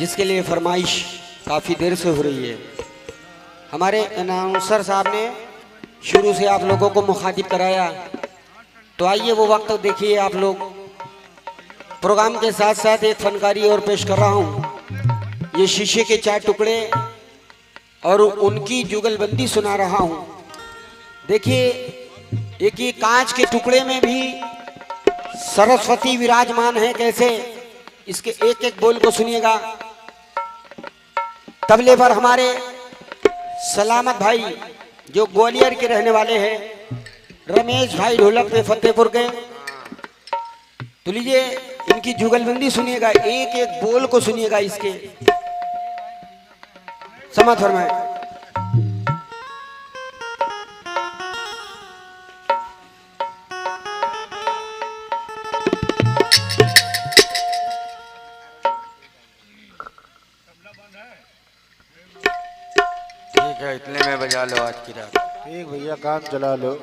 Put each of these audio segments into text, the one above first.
जिसके लिए फरमाइश काफ़ी देर से हो रही है। हमारे अनाउंसर साहब ने शुरू से आप लोगों को मुखातिब कराया, तो आइए वो वक्त देखिए आप लोग। प्रोग्राम के साथ साथ एक फनकारी और पेश कर रहा हूँ। ये शीशे के 4 टुकड़े और उनकी जुगलबंदी सुना रहा हूँ। देखिए, एक ये कांच के टुकड़े में भी सरस्वती विराजमान है कैसे, इसके एक एक बोल को सुनिएगा। तबले पर हमारे सलामत भाई जो ग्वालियर के रहने वाले हैं, रमेश भाई ढोलक पे फतेहपुर के। तो लीजिए इनकी जुगलबंदी सुनिएगा, एक एक बोल को सुनिएगा इसके। समात फरमाए। ठीक है, इतने में बजा लो आज की रात। ठीक भैया, काम चला लो।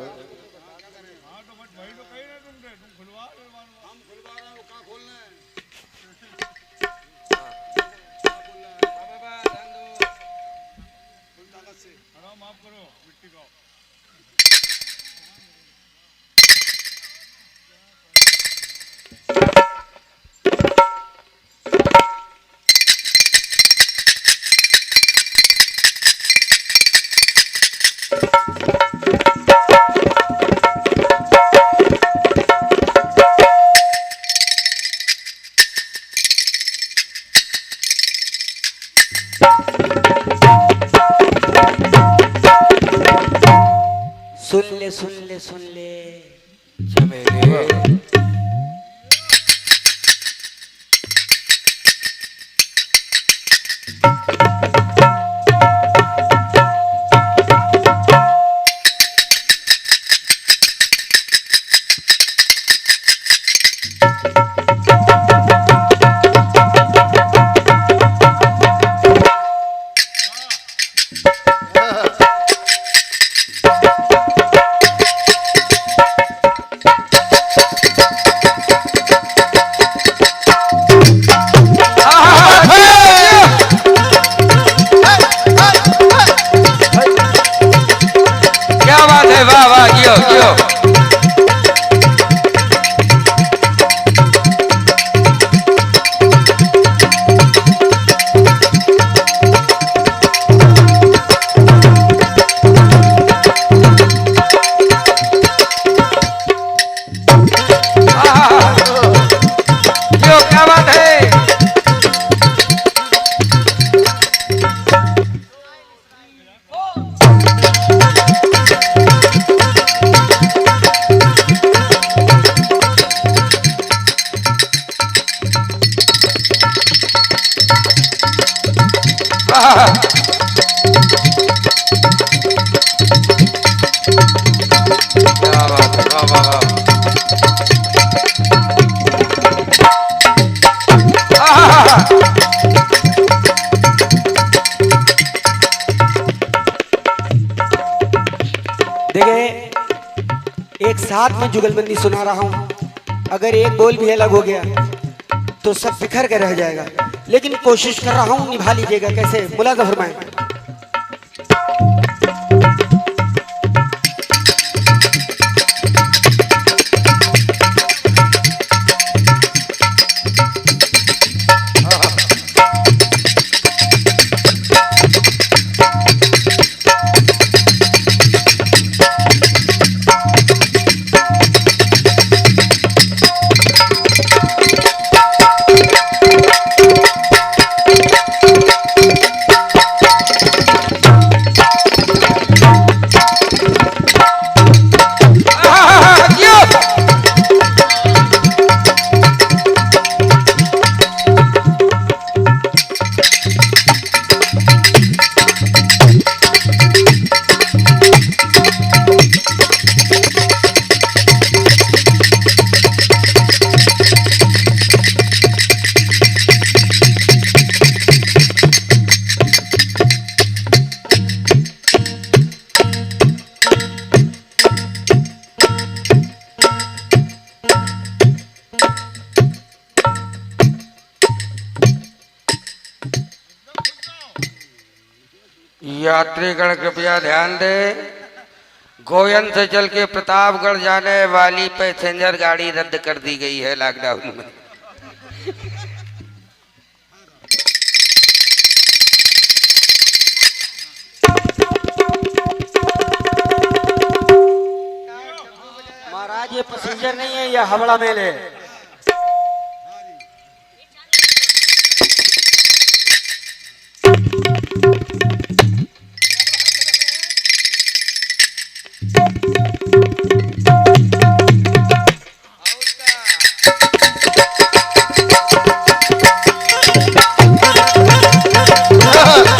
सुन ले चमेली। एक साथ में जुगलबंदी सुना रहा हूं, अगर एक बोल भी अलग हो गया तो सब बिखर के रह जाएगा, लेकिन कोशिश कर रहा हूं, निभा लीजिएगा। कैसे मुलाज़ा फरमाएं। यात्रीगण कृपया ध्यान दे, गोयन से चल के प्रतापगढ़ जाने वाली पैसेंजर गाड़ी रद्द कर दी गई है लॉकडाउन में। महाराज ये पैसेंजर नहीं है, ये हावड़ा मेल है।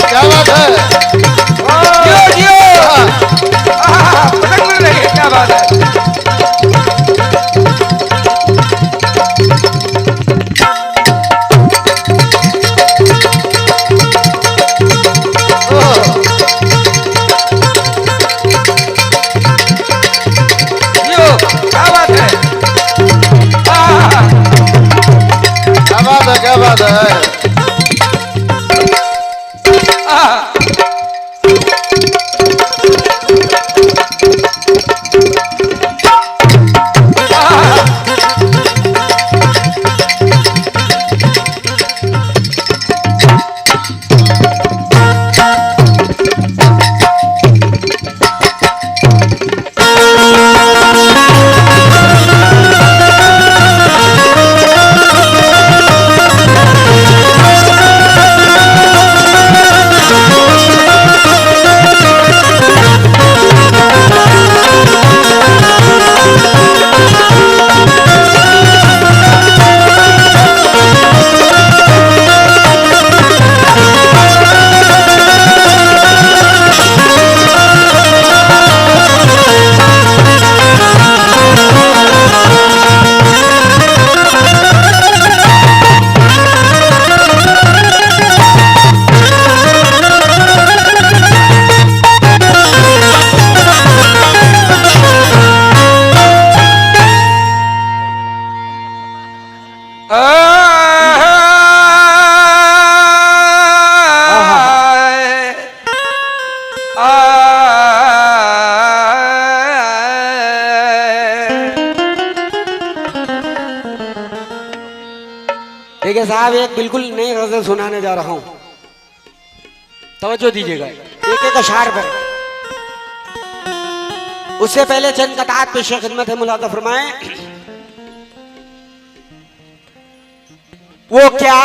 क्या बात है? जियो जियो, पतंग उड़ रही है, क्या बात है। जियो, क्या बात है। क्या बात है? क्या बात है? देखिए साहब, एक बिल्कुल नई गजल सुनाने जा रहा हूं, तवज्जो दीजिएगा एक एक अशार पर। उससे पहले चंद कतार पेश खिदमत है, मुलाजा फरमाएं। वो क्या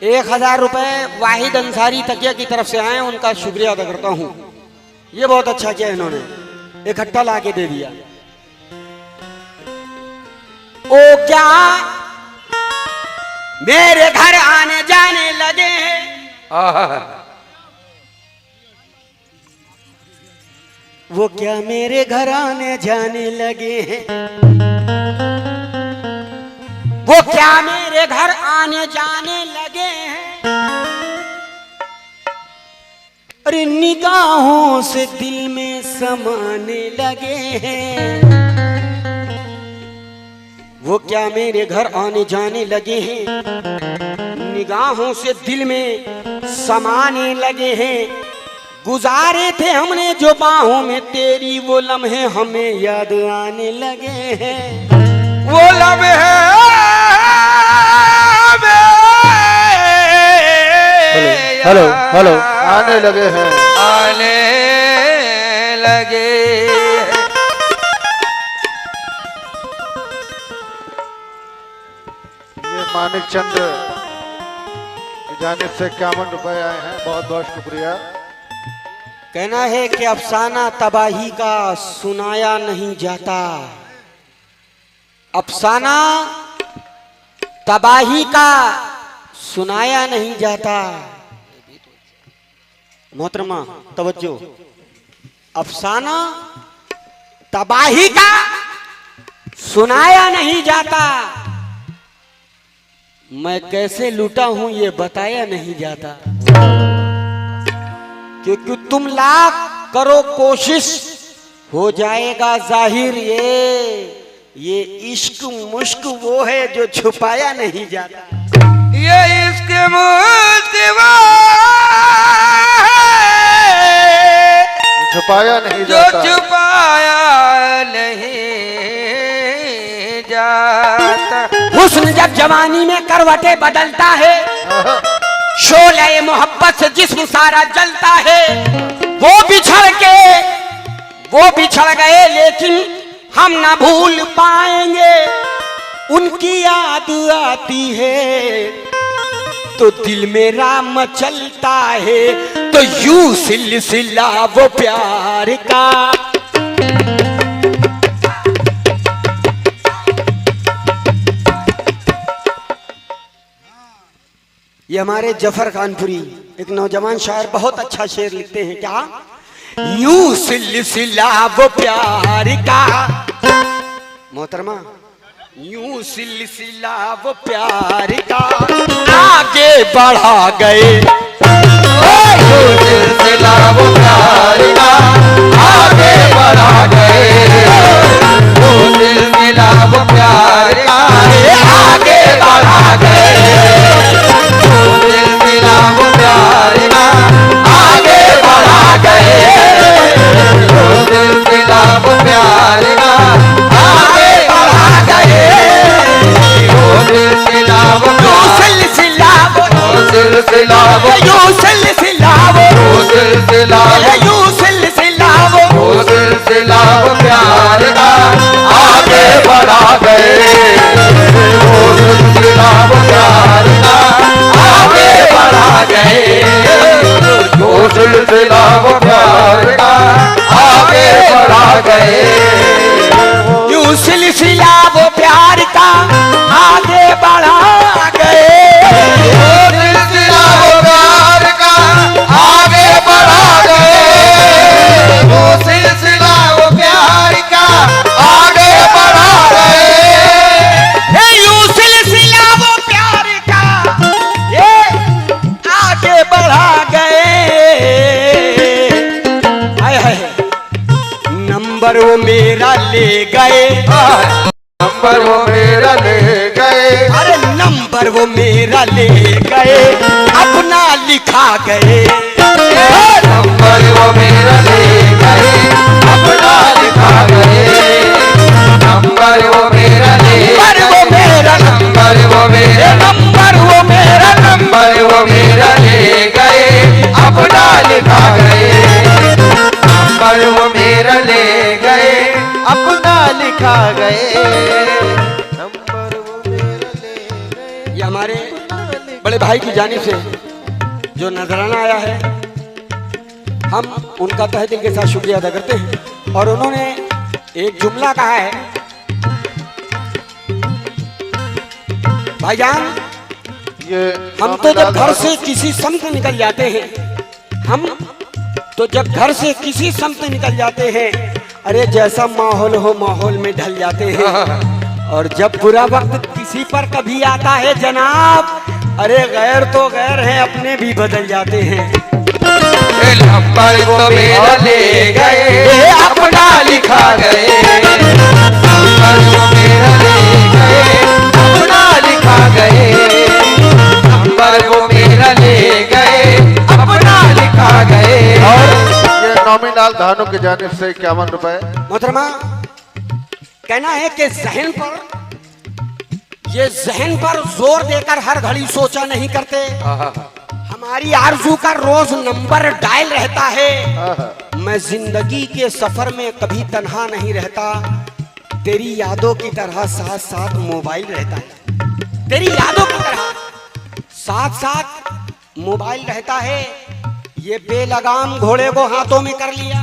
₹1000 वाहिद अंसारी तकिया की तरफ से आए, उनका शुक्रिया अदा करता हूं। ये बहुत अच्छा किया इन्होंने, इकट्ठा ला के दे दिया। ओ क्या मेरे घर आने जाने लगे हैं, वो क्या मेरे घर आने जाने लगे हैं, वो क्या मेरे घर आने जाने लगे हैं, अरे निगाहों से दिल में समाने लगे हैं, वो क्या मेरे घर आने जाने लगे हैं, निगाहों से दिल में समाने लगे हैं। गुजारे थे हमने जो बाहों में तेरी, वो लम्हे हमें याद आने लगे हैं, वो लम्हे हेलो हेलो आने लगे हैं। आने लगे। ये मानिक चंद की जानिब से 51 रुपए आए हैं, बहुत बहुत शुक्रिया। कहना है कि अफसाना तबाही का सुनाया नहीं जाता, अफसाना तबाही का सुनाया नहीं जाता। मोहतरमा तवज्जो, अफसाना तबाही का सुनाया नहीं जाता, मैं कैसे लूटा हूं ये बताया नहीं जाता, क्योंकि तुम लाख करो कोशिश हो जाएगा जाहिर ये इश्क मुश्क वो है जो छुपाया नहीं जाता। ये इश्क मुश्किवा छुपाया नहीं जो जाता। छुपाया नहीं जाता। हुस्न जब जवानी में करवटे बदलता है, शोले मोहब्बत से जिस्म सारा जलता है। वो बिछड़ गए लेकिन हम ना भूल पाएंगे। उनकी याद आती है तो दिल मेरा मचलता है। तो यूं सिलसिला वो प्यार का ये हमारे जफर कानपुरी एक नौजवान शायर बहुत अच्छा शेर लिखते हैं। क्या? यूं सिलसिला वो प्यार का, मोहतरमा, यूं सिलसिला वो प्यार का आगे बढ़ा गए। सिलसिला वो प्यार का आगे बढ़ा गए। सिलसिला वो प्यार का आगे बढ़ा गए। सिलसिला वो प्यार का आगे बढ़ा गए। सिलसिला वो प्यार का आगे बढ़ा गए। सिलसिला वो सिलसिला वो सिलसिला वो सिलसिला वो सिलसिला सिलसिला वो सिलसिला वो प्यार का आगे बढ़ा गए। सिलसिला वो प्यार का आगे बढ़ा गए। सिलसिला वो प्यार का आगे बढ़ा गए। यूं सिलसिला वो प्यार का आगे बढ़ा गए। सिलसिला वो प्यार का आगे बढ़ा गए। वो सिलसिला वो प्यार का आगे बढ़ा गए। यूं सिलसिला वो प्यार का ये आगे बढ़ा गए। हाय हाय नंबर वो मेरा ले गए। नंबर वो मेरा ले गए। अरे नंबर वो मेरा ले गए, अपना लिखा गए। नंबर वो मेरा ले गए, अपना लिखा गए। नंबर वो मेरा ले मेरा नंबर वो मेरा नंबर वो मेरा नंबर वो मेरा ले गए, अपना लिखा गए। नंबर वो मेरा ले गए, अपना लिखा गए। नंबर वो मेरा ले गए। ये हमारे बड़े भाई की जानिब से जो नजराना आया है, हम उनका तहे दिल के साथ शुक्रिया अदा करते हैं। और उन्होंने एक जुमला कहा है, भाईजान ये हम तो जब घर से किसी समत निकल जाते हैं, हम तो जब घर से किसी समत निकल जाते हैं, अरे जैसा माहौल हो माहौल में ढल जाते हैं। और जब बुरा वक्त किसी पर कभी आता है जनाब, अरे गैर तो गैर हैं, अपने भी बदल जाते हैं। नंबर वो मेरा ले गए, अपना लिखा गए। नंबर वो मेरा ले गए, अपना लिखा गए। नंबर वो मेरा ले गए, अपना लिखा गए। और ये नॉमिनल धानों की जानिब से 51 रुपए। मोहतरमा, कहना है कि जहन पर जोर देकर हर घड़ी सोचा नहीं करते। हमारी आरज़ू का रोज नंबर डायल रहता है। मैं जिंदगी के सफर में कभी तन्हा नहीं रहता। तेरी यादों की तरह साथ साथ मोबाइल रहता है। तेरी यादों की तरह साथ साथ मोबाइल रहता है। ये बेलगाम घोड़े को हाथों में कर लिया।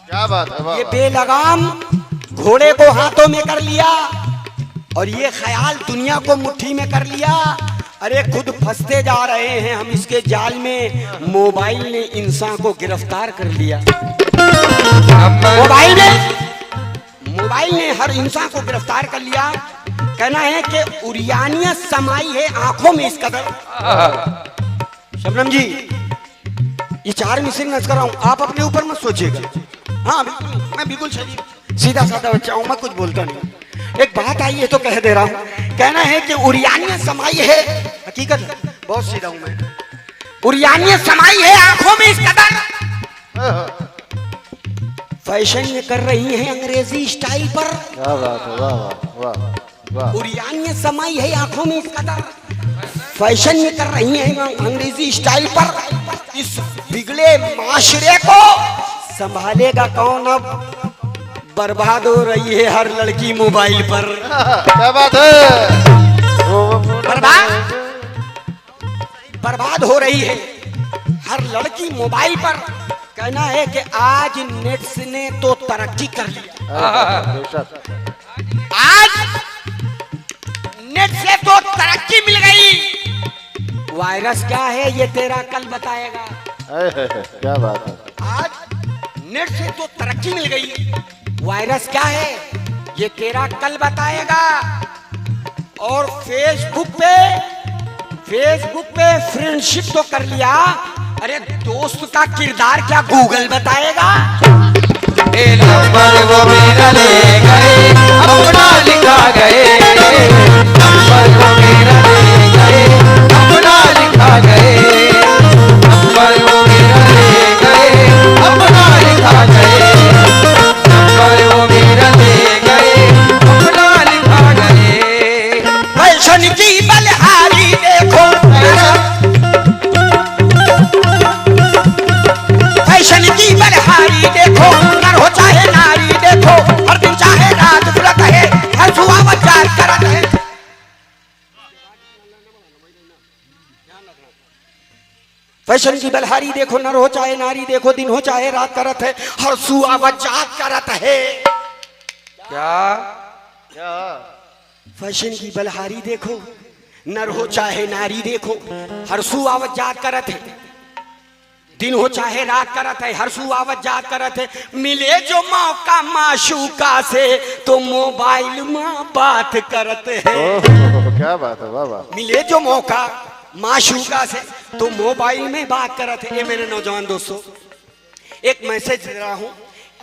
क्या बात है, वाह ये वाह। बेलगाम घोड़े को हाथों में कर लिया और ये ख्याल दुनिया को मुट्ठी में कर लिया। अरे खुद फंसते जा रहे हैं हम इसके जाल में। मोबाइल ने इंसान को गिरफ्तार कर लिया। मोबाइल ने हर इंसान को गिरफ्तार कर लिया। कहना है कि उरियानियत समाई है आंखों में इस कदर। शबनम जी, ये 4 मिसरी नच कर रहा हूँ, आप अपने ऊपर मत सोचिएगा। हाँ बिल्कुल नहीं, मैं बिल्कुल सही सीधा साधा बच्चा हूँ, मैं कुछ बोलता नहीं। एक बात आई है तो कह दे रहा हूँ, कहना है कि उरियानियत समाई है, हकीकत है, बहुत सीधा हूँ मैं। उरियानियत समाई है आंखों में इस कदर, फैशन ये कर रही है अंग्रेजी स्टाइल पर। क्या बात है, वाह वाह वाह वाह। उरियानियत समाई है आंखों में इस कदर, फैशन ये कर रही है अंग्रेजी स्टाइल पर। इस बिगड़े माशरे को संभालेगा कौन अब, बर्बाद हो रही है हर लड़की मोबाइल पर। क्या बात है, बर्बाद हो रही है हर लड़की मोबाइल पर। कहना है कि आज नेट ने तो तरक्की कर लिया, आज नेट से तो तरक्की मिल गई। वायरस क्या है ये तेरा कल बताएगा। क्या बात है, आज नेट से तो तरक्की मिल गई, वायरस क्या है ये तेरा कल बताएगा। और फेसबुक पे फ्रेंडशिप तो कर लिया, अरे दोस्त का किरदार क्या गूगल बताएगा। नंबर वो मेरा ले गए, अपना लिखा गए, नंबर वो मेरा ले गए, अपना लिखा गए, नंबर वो मेरा ले गए, अपना लिखा गए, नंबर वो मेरा ले गए, अपना लिखा गए। फैशन की बलहारी देखो, फैशन की बलहारी देखो, नर हो चाहे नारी देखो, हर दिन चाहे रात बुलत है, हर सुबह वजार करत है। फैशन की बलहारी देखो, नर हो चाहे नारी देखो, दिन हो चाहे रात करत है, हर सुबह वजार करत है। क्या फैशन की बलहारी देखो, नर हो चाहे नारी देखो, हर सु आवत जात करत है, दिन हो चाहे रात करत है, हर सु आवत जात करत है। मिले जो मौका माशूका से तो मोबाइल में बात करत है। क्या बात है, वाह वाह। मिले जो मौका माशूका से तो मोबाइल में बात करत है। ये मेरे नौजवान दोस्तों, एक मैसेज दे रहा हूँ,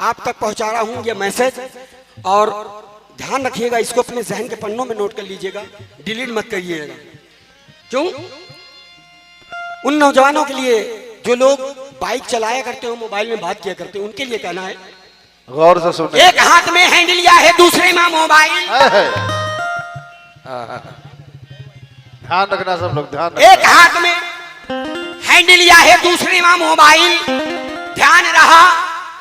आप तक पहुँचा रहा हूँ ये मैसेज, और ध्यान रखिएगा, इसको अपने जहन के पन्नों में नोट कर लीजिएगा, डिलीट मत करिएगा। क्यों? उन नौजवानों के लिए जो लोग बाइक चलाया करते हो, मोबाइल में बात किया करते हो, उनके लिए कहना है, गौर से सुने। एक हाथ में हैंडल लिया है, दूसरे में मोबाइल। ध्यान रखना सब लोग, ध्यान रखना। एक हाथ में हैंडल लिया है, दूसरे में मोबाइल। ध्यान रहा,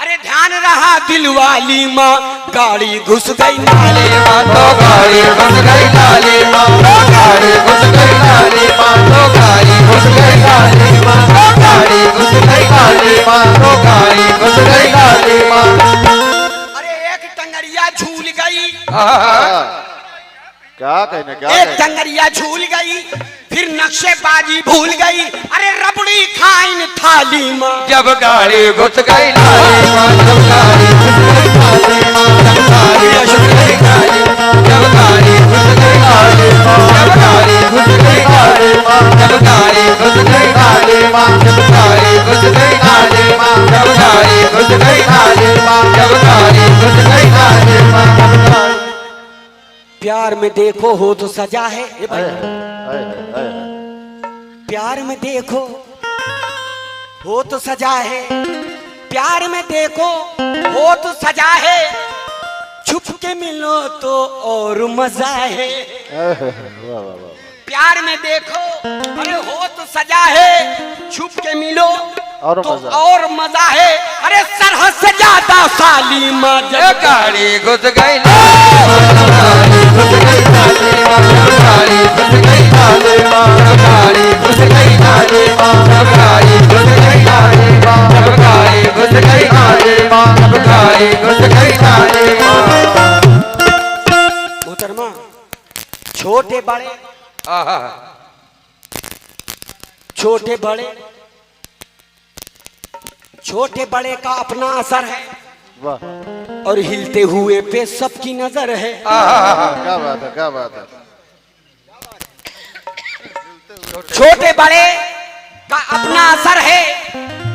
अरे ध्यान रहा, दिल वाली माँ गाड़ी घुस गई नाले माँ, तो गाड़ी घुस गई नाले माँ, तो गाड़ी घुस गई नाले माँ, तो गाड़ी घुस गई नाले माँ, तो गाड़ी घुस गई नाले माँ, तो गाड़ी घुस गई नाले माँ। अरे एक टंगरिया झूल गई, क्या कहने, क्या एक कहने? टंगरिया झूल गई, फिर नक्शेबाजी भूल गई, अरे रबड़ी खाइन थाली माँ। जब गाड़ी घुस गई नाले माँ, जब गाड़ी घुस गई नाले माँ, जब गाड़ी घुस गई नाले माँ, जब गाड़ी घुस गई नाले माँ, जब गाड़ी घुस गई नाले माँ, जब गाड़ी घुस गई नाले माँ, जब गाड़ी घुस गई नाले माँ, जब गाड़ी घुस गई नाले माँ, जब गाड़ी घुस गई नाले माँ। प्यार में देखो हो तो सजा है, ए भाई, हाय, हाय। प्यार में देखो हो तो सजा है, प्यार में देखो हो तो सजा है, छुप के मिलो तो और मजा है। वाह वाह वाह। प्यार में देखो अरे हो तो सजा है, छुप के मिलो और तो मजा। और मजा है, अरे सरहद से ज्यादा साली माँ। जब गाड़ी घुस गई गाड़ी घुस गई नाले माँ, जब गाड़ी घुस गई नाले माँ, जब गाड़ी घुस गई नाले माँ, जब गाड़ी घुस गई नाले माँ, जब गाड़ी घुस गई नाले माँ, जब गाड़ी घुस गई नाले माँ। मोहतरमा, छोटे बड़े छोटे बड़े छोटे बड़े का अपना असर है, वाह, और हिलते हुए पे सबकी नजर है। क्या बात है, क्या बात है। छोटे बड़े का अपना असर है,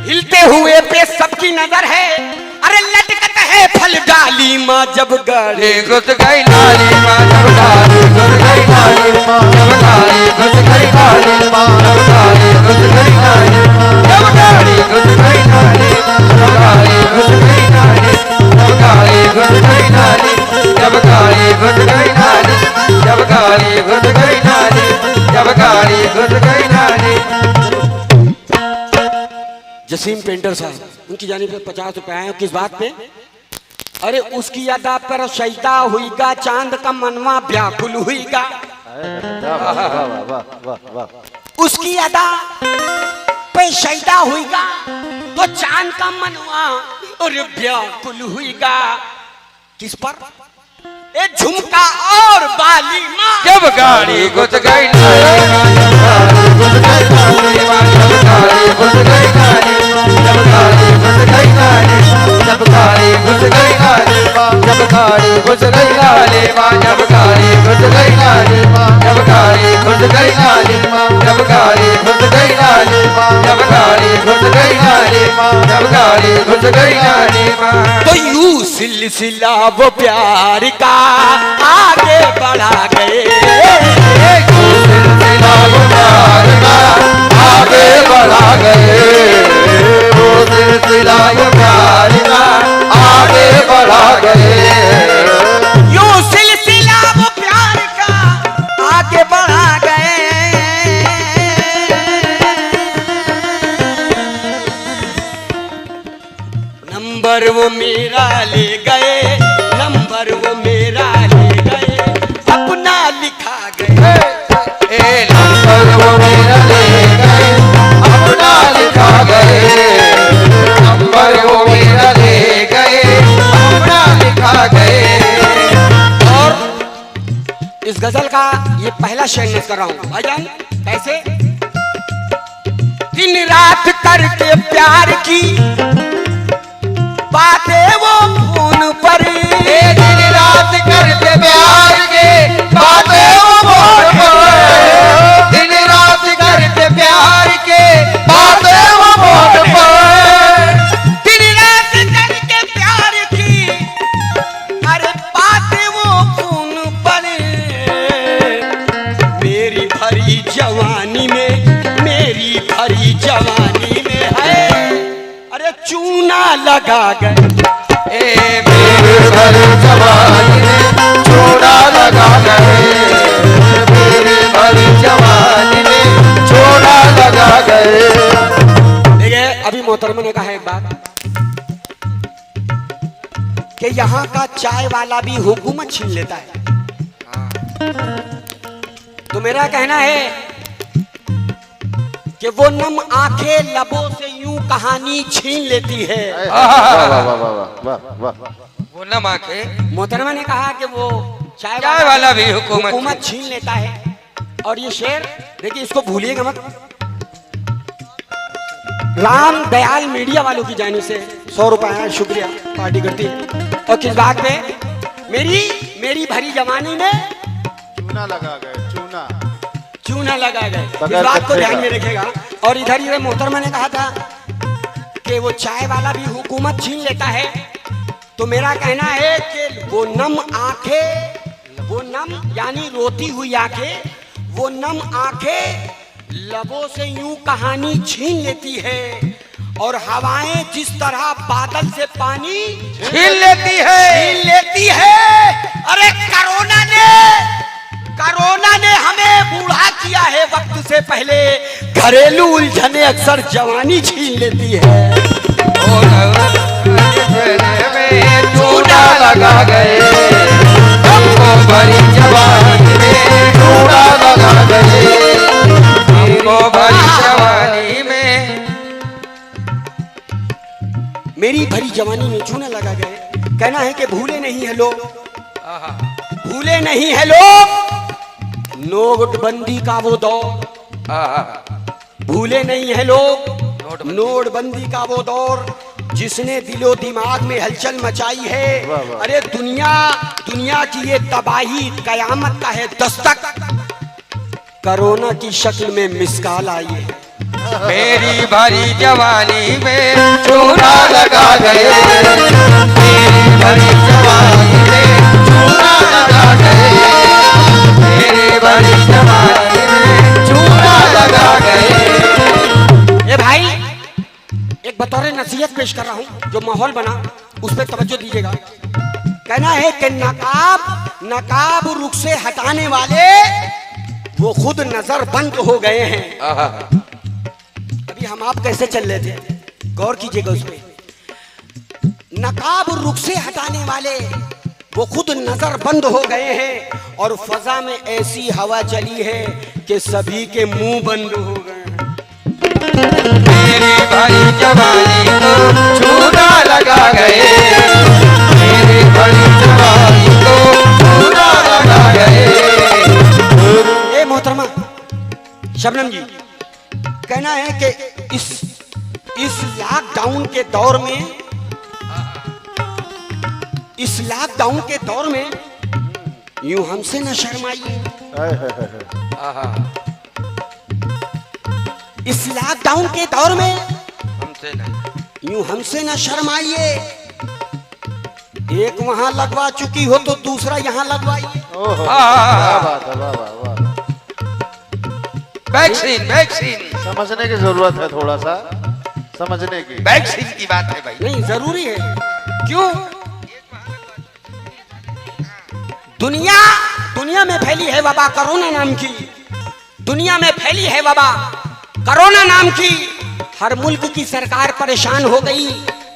हिलते पे सबकी नजर है, अरे लटकत है फल डाली माँ जब गाड़ी घुस गई नाली माँ जब गाड़ी घुस गई नाली माँ जब गाड़ी घुस गई नाली माँ जब गाड़ी घुस गई नाली जब गाड़ी घुस गई नाली जब गाड़ी घुस गई नाली जब गाड़ी घुस गई नाली जब गाड़ी घुस गई नाली जब गाड़ी घुस गई नाली जब गाड़ी घुस गई नाली। जसीम पेंटर साहब उनकी जानिब से 50 रुपए आए। किस बात पे? अरे उसकी अदा पर शैता हुईगा, चांद का मनवा व्याकुल हुईगा। उसकी अदा पे शैता हुईगा तो चांद का मनवा और व्याकुल हुईगा। किस पर? ए झुमका और बाली माँ जब गाड़ी घुस गई नाली माँ जब गाड़ी घुस गई नाली माँ जब गाड़ी घुस गई नाली जब गाड़ी घुस गई नाली जब गाड़ी घुस गई नाली जब गाड़ी घुस गई नाली माँ जब गाड़ी घुस गई नाली जब गाड़ी घुस गई नाली जब गाड़ी घुस गई नाली जब गाड़ी घुस गई नाली जब गाड़ी घुस गई नाली तो यूं सिलसिला वो प्यार का आगे बढ़ा गए, सिलसिला वो प्यार का आगे बढ़ा गए, वो सिलसिला वो प्यार का आगे बढ़ा गए, यूं सिलसिला वो प्यार का आगे बढ़ा गए। नंबर वो मेरा ले गए, नंबर वो मेरा ले गए, अपना लिखा गए। नंबर वो मेरा ले गए अपना लिखा गए, नंबर वो मेरा ले गए अपना लिखा गए। और इस गजल का ये पहला शेर कर रहा हूं भाईजान। कैसे? दिन रात करके प्यार की बातें वो फोन पर, दिन रात करते प्यार के बातें वो फोन पर, दिन रात करते प्यार के बातें वो फोन पर, दिन रात करके प्यार की अरे बातें वो फोन पर। मेरी भरी जवानी में, मेरी भरी जवानी में है अरे चूना लगा गए। मेरे भरी जवानी में चूना लगा गए, मेरे भरी जवानी में चूना लगा गए। देखिए अभी मोहतरमा ने कहा एक बात कि यहाँ का चाय वाला भी हुकूमत छीन लेता है। तो मेरा कहना है कि वो नम आंखें लबों से यूं कहानी छीन लेती है। वो नम आंखें, मोहतरमा ने कहा कि वो चाय वाला भी हुकूमत छीन लेता है। और ये शेर देखिए, इसको भूलिएगा मत। राम दयाल मीडिया वालों की जानिब से 100 रुपए है, शुक्रिया, पार्टी करती है। और किस बात पे? मेरी भरी जवानी में चूना लगा गए, चूना चूना लगा गए। इस बात को ध्यान में रखेगा। और इधर ये मोहतरमा ने कहा था कि वो चाय वाला भी हुकूमत छीन लेता है। तो मेरा कहना है कि वो नम आंखें, वो नम यानी रोती हुई आंखें, वो नम आंखें लबों से यूं कहानी छीन लेती है। और हवाएं जिस तरह बादल से पानी छीन लेती है। अरे कोरोना ने हमें बूढ़ा किया है वक्त से पहले। घरेलू उलझने अक्सर जवानी छीन लेती है। चूना लगा गए, हमको भरी जवानी में चूना लगा गए, हमको भरी जवानी में, मेरी भरी जवानी में चूना लगा गए। कहना है कि भूले नहीं है लोग, भूले नहीं है लोग नोटबंदी का वो दौर, भूले नहीं है लोग नोटबंदी का वो दौर जिसने दिलो दिमाग में हलचल मचाई है। अरे दुनिया की ये तबाही कयामत का है दस्तक, कोरोना की शक्ल में मिसकाल आई है। मेरी भरी जवानी में चूना गए, मेरी भरी जवानी में चूना लगा गए, मेरी भरी जवानी में चूना लगा गए। ए भाई, एक बतौर नसीहत पेश कर रहा हूँ, जो माहौल बना उस पर तवज्जो दीजिएगा। कहना है कि नकाब रुख से हटाने वाले वो खुद नजर बंद हो गए हैं। अभी हम आप कैसे चल रहे थे, गौर कीजिएगा उस पे। नकाब रुख से हटाने वाले वो खुद नजर बंद हो गए हैं और फजा में ऐसी हवा चली है कि सभी के मुंह बंद हो गए हैं। मेरी भरी जवानी को चूना लगा गए, मेरी भरी जवानी को चूना लगा गए। ए मोहतरमा शबनम जी, कहना है कि इस लॉकडाउन के दौर में, इस लॉकडाउन के दौर में यूं हमसे न शर्माइए, इस लॉकडाउन के दौर में हमसे नहीं, यूं हमसे न शर्माइए। एक वहां लगवा चुकी हो तो दूसरा यहां लगवाइए। क्या बात है, वाह वाह वाह। वैक्सीन वैक्सीन समझने की जरूरत है, थोड़ा सा समझने की। वैक्सीन की बात है भाई। नहीं, जरूरी है। क्यों? दुनिया में फैली है वबा कोरोना नाम की, दुनिया में फैली है वबा कोरोना नाम की। हर मुल्क की सरकार परेशान हो गई,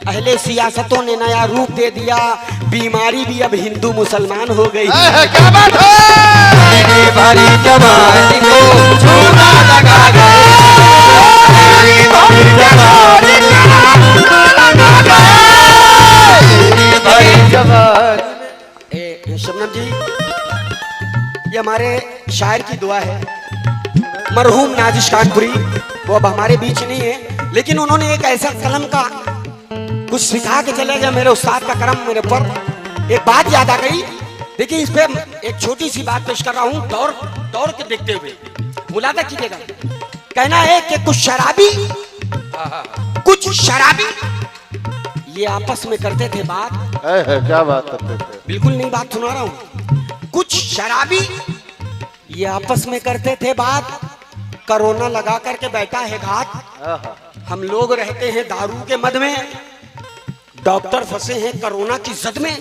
अहले सियासतों ने नया रूप दे दिया, बीमारी भी अब हिंदू मुसलमान हो गई। क्या बात है। मेरी भरी जवानी को चूना लगा गए, मेरी भरी जवानी को चूना लगा गए, मेरी भरी जवानी। शबनम जी, ये हमारे शायर की दुआ है, मरहूम नाजिश कानपुरी, वो अब हमारे बीच नहीं है, लेकिन उन्होंने एक ऐसा कलम का कुछ सिखा के चले गए। मेरे उस्ताद का करम मेरे पर। एक बात याद आ गई, देखिए इस पे एक छोटी सी बात पेश कर रहा हूँ, दौड़ के देखते हुए मुलादा कीजिएगा। कहना है कि कुछ शराबी ये आपस में करते थे बात। क्या बात करते थे। बिल्कुल नहीं बात सुना रहा हूँ। कुछ शराबी ये आपस में करते थे बात, कोरोना लगा करके बैठा है घात। हम लोग रहते हैं दारू के मद में, डॉक्टर फंसे हैं कोरोना की जद में।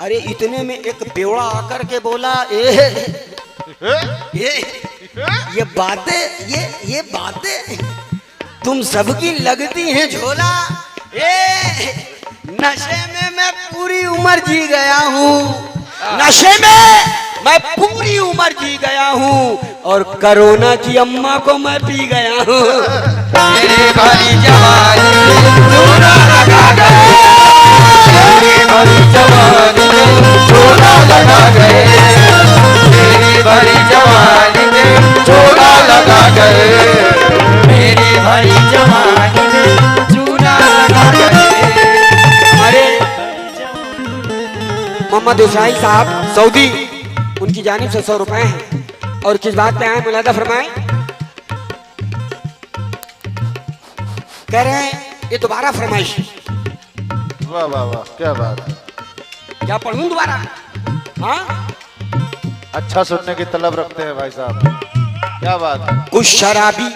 अरे इतने में एक बेवड़ा आकर के बोला, ये बातें तुम सबकी लगती हैं झोला। नशे में मैं पूरी उम्र जी गया हूँ, नशे में मैं पूरी उम्र जी गया हूँ और कोरोना की अम्मा को मैं पी गया हूँ। मेरी भरी जवानी में चूना लगा गए, मेरी भरी जवानी में चूना लगा गए, मेरी भरी जवानी में चूना लगा गए, मेरी भरी जवानी में चूना लगा गए। हमारे मोहम्मद उसाई साहब सऊदी, उनकी जानिब से 100 रुपए हैं और किस बात पे आए मुलादा फरमाएं। कह रहे हैं ये दोबारा फरमाइश। वाह वाह वाह, क्या बात है। क्या पढ़ूं दोबारा? हाँ, अच्छा सुनने की तलब रखते हैं भाई साहब, क्या बात है। कुछ शराबी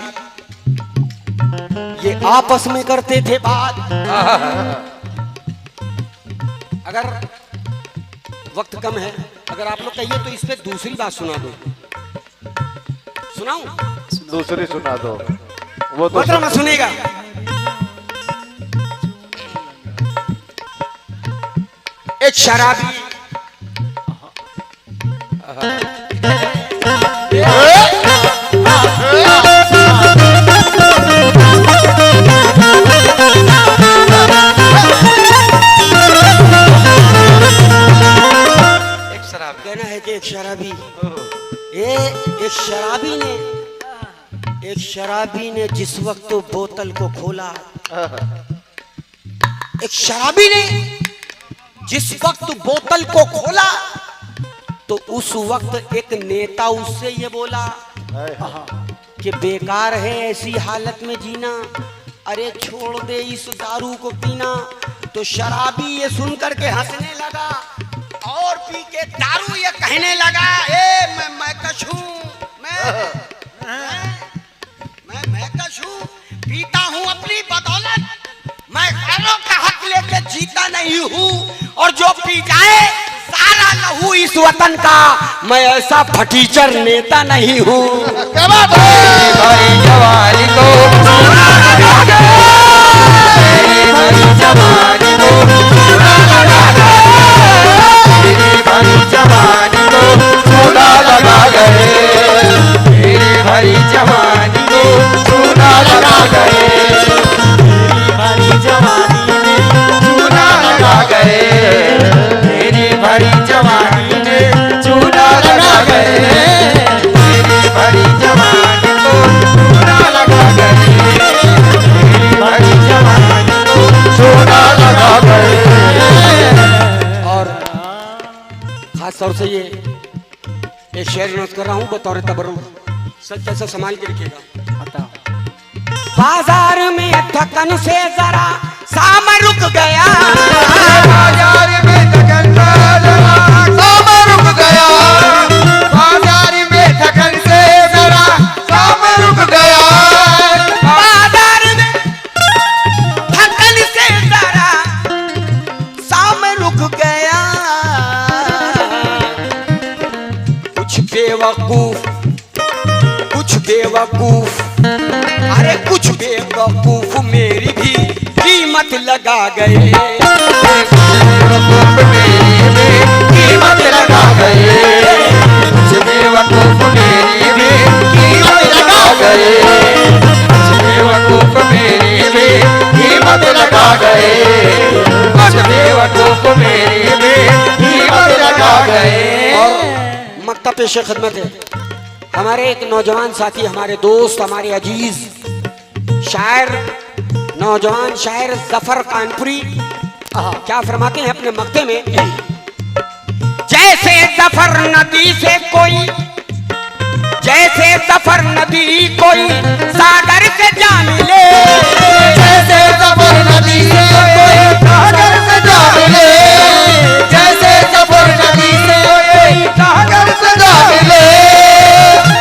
ये आपस में करते थे बात। अगर वक्त कम है, अगर आप लोग कहिए तो इस पे दूसरी बात सुना दो। सुनाऊं? दूसरी सुना दो, वो तो मतलब मैं सुनेगा। एक शराबी कहना है कि एक शराबी ने जिस वक्त बोतल को खोला, एक शराबी ने जिस वक्त बोतल को खोला तो उस वक्त एक नेता उससे ये बोला कि बेकार है ऐसी हालत में जीना, अरे छोड़ दे इस दारू को पीना। तो शराबी ये सुन करके हंसने लगा और पी के दारू ये कहने लगा, ए मैं कशू, मैं कशू पीता हूँ अपनी बदौलत, मैं गैरों का हक लेके जीता नहीं हूँ, और जो पी जाए सारा लहू इस वतन का, मैं ऐसा फटीचर नेता नहीं हूँ। भाई जवानी को चूना लगा गए, भाई जवानी को चूना लगा गए, भाई जवानी को चूना लगा गए, भाई जवानी को चूना लगा गए, भाई जवानी में चूना लगा गए, मेरी भरी जवानी में चूना लगा गए, मेरी भरी जवानी को चूना लगा गए, मेरी भरी जवानी को चूना लगा गए। और खास तौर से ये शेर नोट कर रहा हूँ बतौर तबर्रुक, सच कैसा संभाल के रखिएगा। बाजार में थकन से जरा सामा रुक गया, बाजार में थकन से जरा सामा रुक गया, बाजार में थकन से जरा सामा रुक गया, बाजार में थकन से जरा सामा रुक गया, कुछ बेवकूफ, अरे कुछ बेवकूफ मेरी भी कीमत लगा गए, बेवकूफ मेरी भी कीमत लगा गए, कुछ बेवकूफ मेरी भी कीमत लगा गए, कुछ बेवकूफ मेरी भी कीमत लगा गए, कुछ बेवकूफ मेरी भी कीमत लगा गए। और मक्ता पेश खिदमत है हमारे एक नौजवान साथी, हमारे दोस्त, हमारे अजीज शायर, नौजवान शायर जफर कानपुरी क्या फरमाते हैं अपने मक्ते में, जैसे जफर नदी से कोई, जैसे जफर नदी कोई सागर से जा मिले, जैसे जफर नदी से कोई सागर से जा मिले, जैसे जफर नदी से कोई सागर से जा मिले,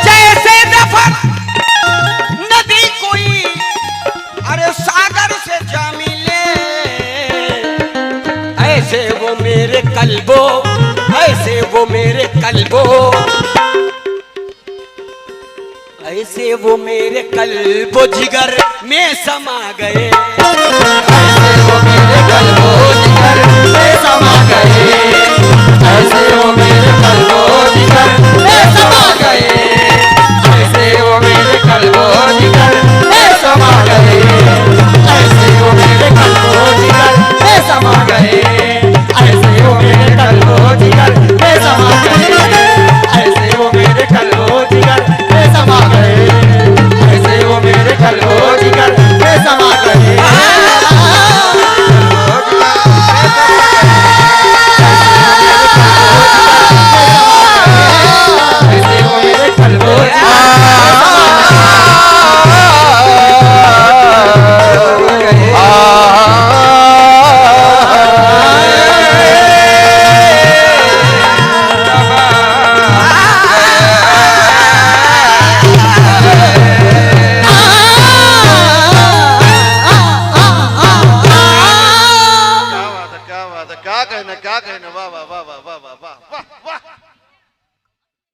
जैसे जफर नदी कोई अरे सागर से जा मिले, ऐसे वो मेरे कल्बो, ऐसे वो मेरे कल्बो, ऐसे वो मेरे कल्बो जिगर में समा गए,